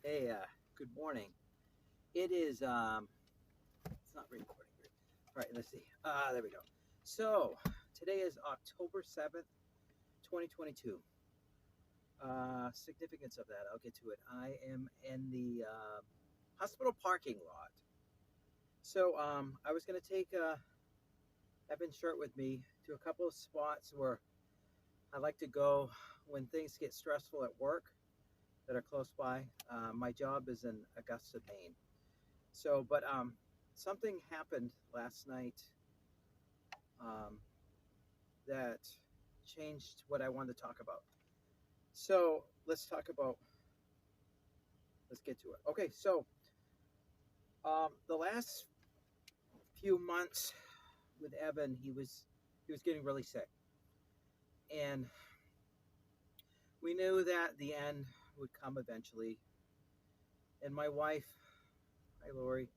Hey, good morning. It is, it's not recording. All right, let's see. There we go. So, today is October 7th, 2022. Significance of that, I'll get to it. I am in the hospital parking lot. So, I was going to take Evan's shirt with me to a couple of spots where I like to go when things get stressful at work that are close by. My job is in Augusta, Maine. But something happened last night um, that changed what I wanted to talk about. So let's get to it. Okay, so the last few months with Evan, he was getting really sick, and we knew that the end would come eventually. And my wife, hi Lori,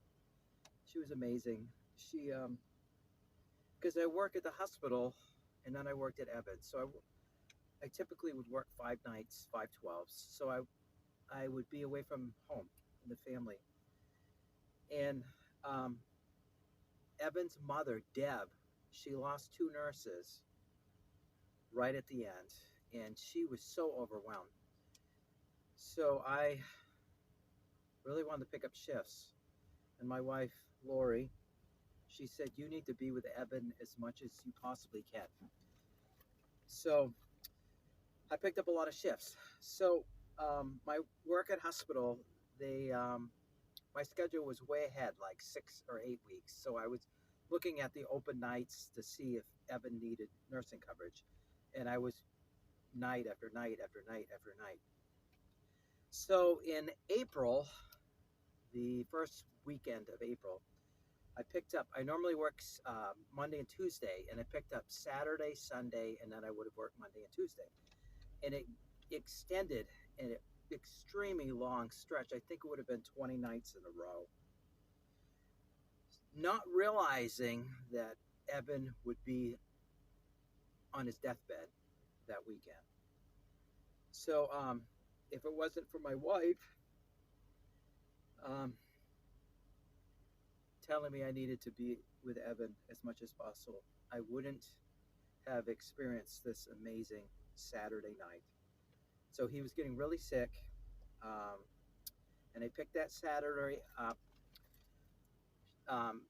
she was amazing. She because I work at the hospital, and then I worked at Evan, so I typically would work 5 nights, 5 12s. So I would be away from home and the family. And um, Evan's mother, Deb, she lost two nurses right at the end, and she was so overwhelmed. So I really wanted to pick up shifts. And my wife, Lori, she said, "You need to be with Evan as much as you possibly can." So I picked up a lot of shifts. So my work at hospital, they my schedule was way ahead, like 6 or 8 weeks. So I was looking at the open nights to see if Evan needed nursing coverage. And I was night after night after night after night. So in April, the first weekend of April, I normally work Monday and Tuesday, and I picked up Saturday, Sunday, and then I would have worked Monday and Tuesday. And it extended an extremely long stretch. I think it would have been 20 nights in a row. Not realizing that Evan would be on his deathbed that weekend. So if it wasn't for my wife um, telling me I needed to be with Evan as much as possible, I wouldn't have experienced this amazing Saturday night. So he was getting really sick, um, and I picked that Saturday up. Um,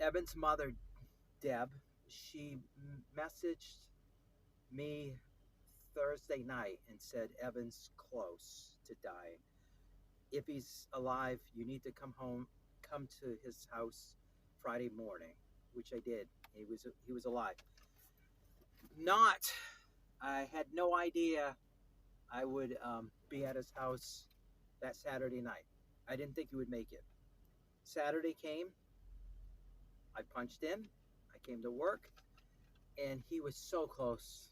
Evan's mother, Deb, she messaged me Thursday night and said Evan's close to dying. If he's alive, you need to come to his house Friday morning, which I did. He was alive. Not, I had no idea I would be at his house that Saturday night. I didn't think he would make it. Saturday came, I punched in, I came to work, and he was so close.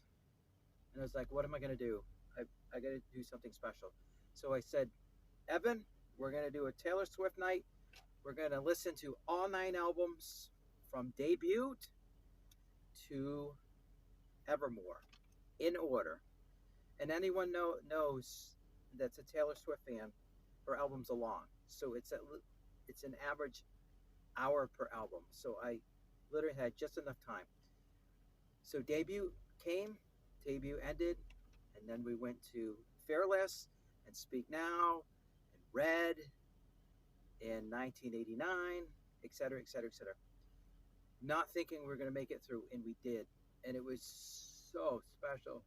And I was like, what am I going to do? I got to do something special. So I said, Evan, we're going to do a Taylor Swift night. We're going to listen to all 9 albums from debut to Evermore in order. And anyone knows that's a Taylor Swift fan, her albums are long. So it's an average hour per album. So I literally had just enough time. So came, debut ended, and then we went to Fearless and Speak Now and Red in 1989, et cetera, et cetera, et cetera. Not thinking we were going to make it through, and we did. And it was so special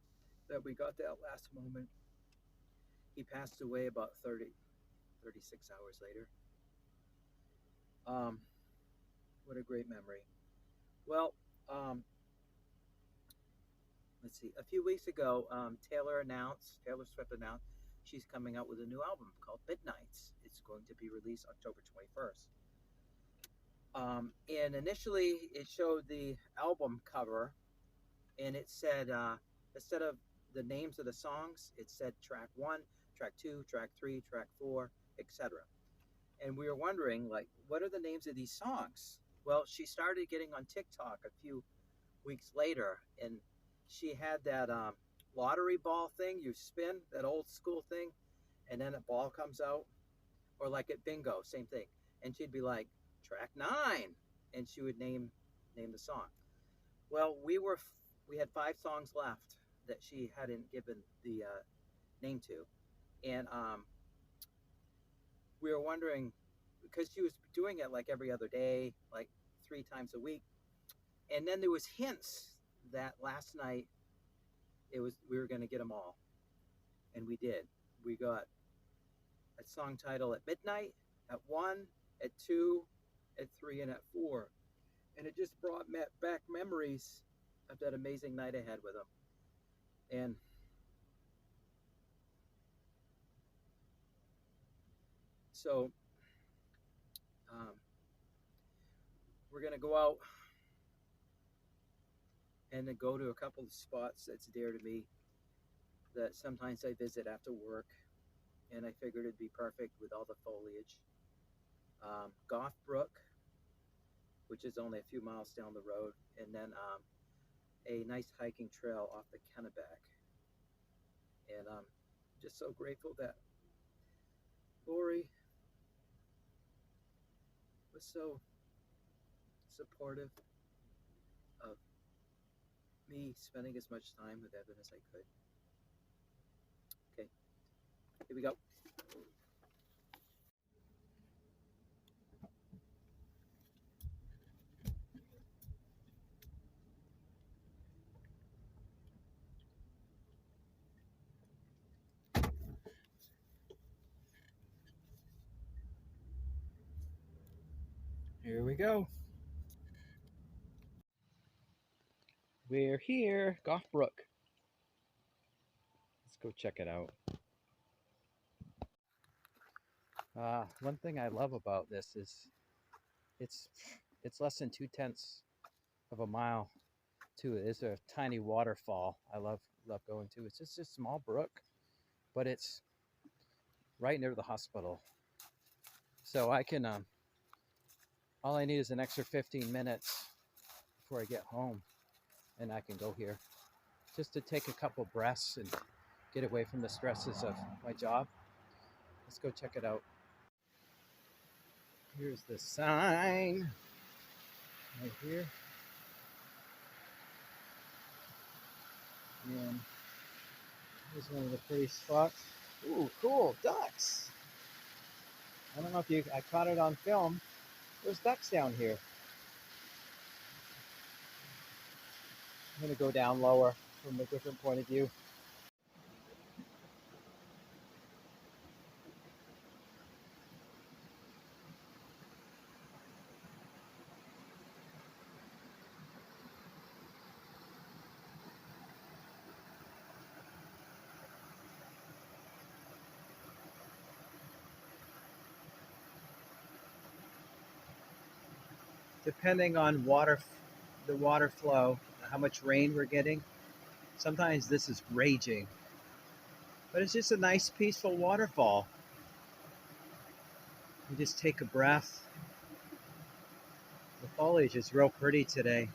that we got that last moment. He passed away about 36 hours later. Um, what a great memory. Well, let's see. A few weeks ago, Taylor Swift announced she's coming out with a new album called Midnights. It's going to be released October 21st. And initially, it showed the album cover, and it said, instead of the names of the songs, it said track one, track two, track three, track four, etc. And we were wondering, like, what are the names of these songs? Well, she started getting on TikTok a few weeks later, and she had that lottery ball thing. You spin that old school thing, and then a ball comes out. Or like at bingo, same thing. And she'd be like, track 9, and she would name the song. Well, we had 5 songs left that she hadn't given the name to, and we were wondering, because she was doing it like every other day, like 3 times a week, and then there was hints that last night we were going to get them all, and we did. We got a song title at midnight, at 1, at 2, at 3, and at 4, and it just brought back memories of that amazing night I had with them. And so we're going to go out and then go to a couple of spots that's dear to me that sometimes I visit after work, and I figured it'd be perfect with all the foliage. Goff Brook, which is only a few miles down the road, and then a nice hiking trail off the Kennebec. And I'm just so grateful that Lori was so supportive of me spending as much time with Evan as I could. Okay, here we go. Here we go. We're here, Goff Brook. Let's go check it out. One thing I love about this is it's less than 2/10 of a mile to it. It's a tiny waterfall I love going to. It's just a small brook, but it's right near the hospital. So I can, all I need is an extra 15 minutes before I get home, and I can go here just to take a couple breaths and get away from the stresses of my job. Let's go check it out. Here's the sign right here. And here's one of the pretty spots. Ooh, cool, ducks. I don't know if I caught it on film. There's ducks down here. I'm gonna go down lower from a different point of view. Depending on the water flow, how much rain we're getting, sometimes this is raging. But it's just a nice, peaceful waterfall. You just take a breath. The foliage is real pretty today.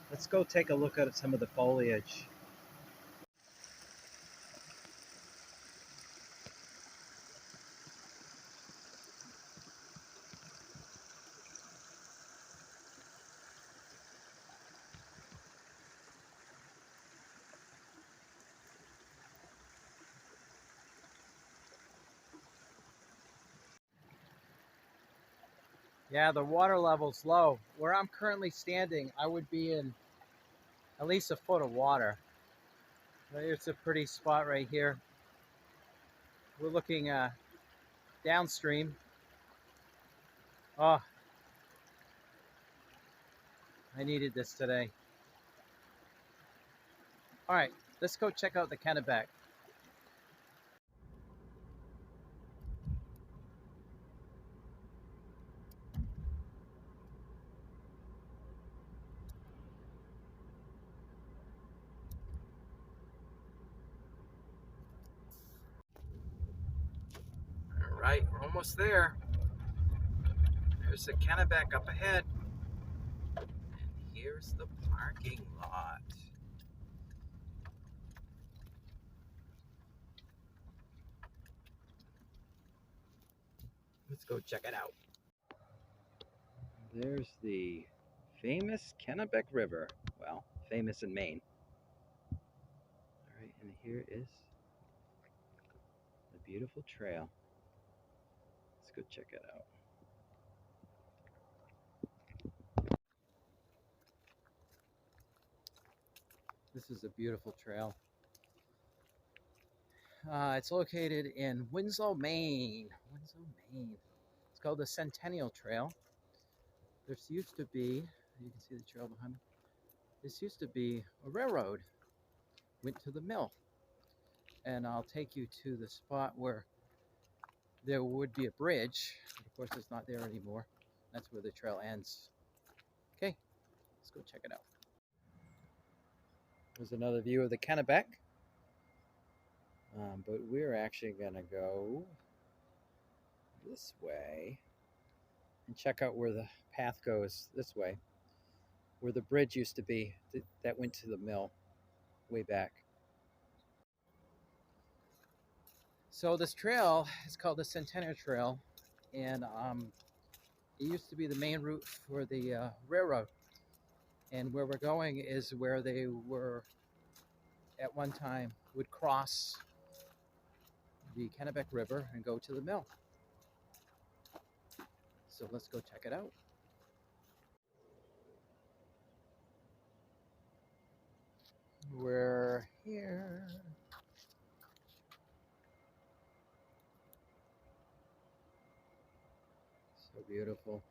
Let's go take a look at some of the foliage. Yeah, the water level's low. Where I'm currently standing, I would be in at least a foot of water. There's a pretty spot right here. We're looking downstream. Oh, I needed this today. All right, let's go check out the Kennebec. All right, we're almost there. There's the Kennebec up ahead. And here's the parking lot. Let's go check it out. There's the famous Kennebec River. Well, famous in Maine. All right, and here is the beautiful trail. Let's go check it out. This is a beautiful trail. It's located in Winslow, Maine. Winslow, Maine. It's called the Centennial Trail. There used to be, you can see the trail behind me. This used to be a railroad. Went to the mill. And I'll take you to the spot where there would be a bridge. But of course, it's not there anymore. That's where the trail ends. Okay, let's go check it out. There's another view of the Kennebec. But we're actually going to go this way and check out where the path goes this way, where the bridge used to be that went to the mill way back. So this trail is called the Centennial Trail, and it used to be the main route for the railroad. And where we're going is where they were at one time would cross the Kennebec River and go to the mill. So let's go check it out. We're here. So beautiful.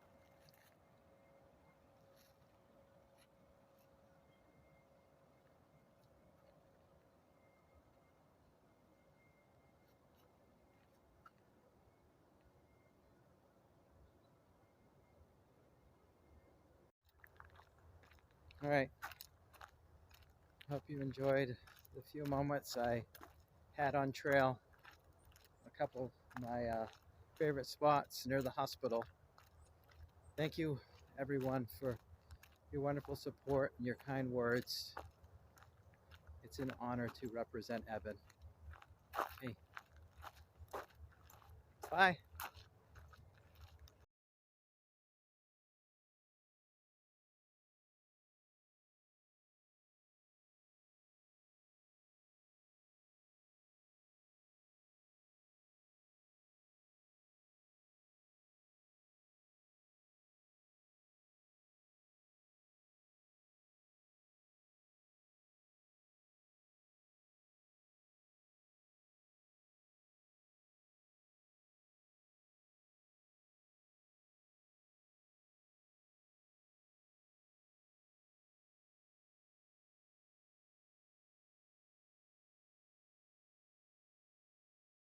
All right. Hope you enjoyed the few moments I had on trail. A couple of my favorite spots near the hospital. Thank you, everyone, for your wonderful support and your kind words. It's an honor to represent Evan. Hey. Bye.